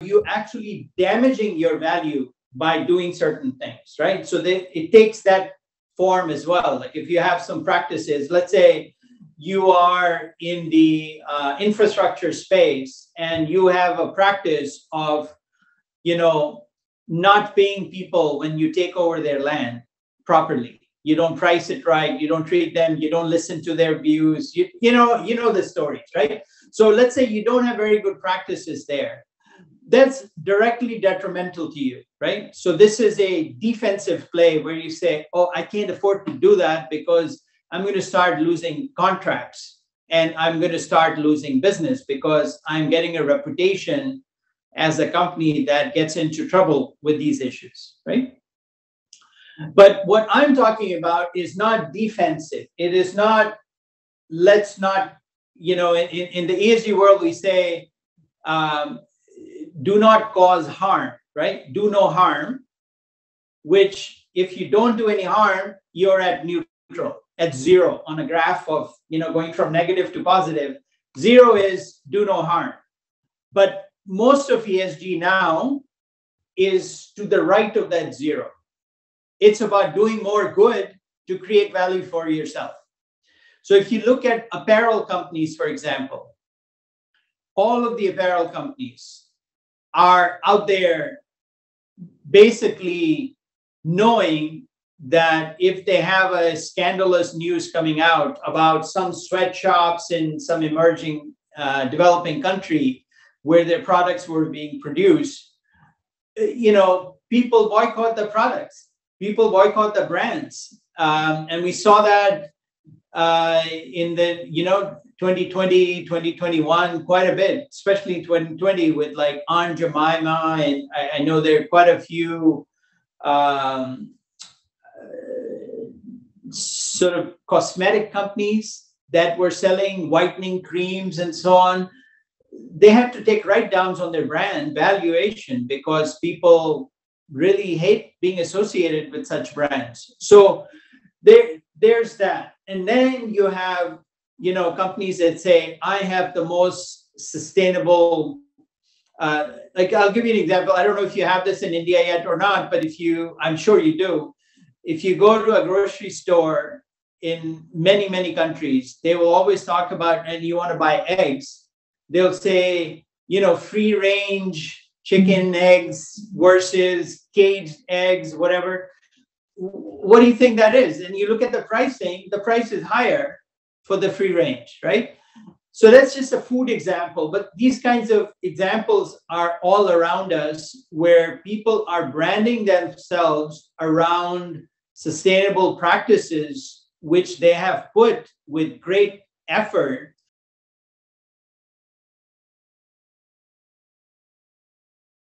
you actually damaging your value by doing certain things, right? So it takes that form as well. Like if you have some practices, let's say you are in the infrastructure space and you have a practice of, not paying people when you take over their land properly. You don't price it right. You don't treat them. You don't listen to their views. You know the stories, right? So let's say you don't have very good practices there. That's directly detrimental to you, right? So this is a defensive play where you say, oh, I can't afford to do that because I'm going to start losing contracts and I'm going to start losing business because I'm getting a reputation as a company that gets into trouble with these issues, right? But what I'm talking about is not defensive. It is not, let's not, in the ESG world, we say, do not cause harm, right? Do no harm, which if you don't do any harm, you're at neutral, at zero on a graph of, going from negative to positive. Zero is do no harm. But most of ESG now is to the right of that zero. It's about doing more good to create value for yourself. So if you look at apparel companies, for example, all of the apparel companies are out there basically knowing that if they have a scandalous news coming out about some sweatshops in some emerging developing country where their products were being produced, people boycott the products, people boycott the brands. And we saw that in the, 2020, 2021, quite a bit, especially in 2020 with like Aunt Jemima. And I know there are quite a few sort of cosmetic companies that were selling whitening creams and so on. They had to take write-downs on their brand valuation because people really hate being associated with such brands. So there's that. And then you have, companies that say, I have the most sustainable, like I'll give you an example. I don't know if you have this in India yet or not, but I'm sure you do. If you go to a grocery store in many, many countries, they will always talk about, and you want to buy eggs, they'll say, free range chicken eggs versus caged eggs, whatever. What do you think that is? And you look at the pricing, the price is higher for the free range, right? So that's just a food example. But these kinds of examples are all around us where people are branding themselves around sustainable practices, which they have put with great effort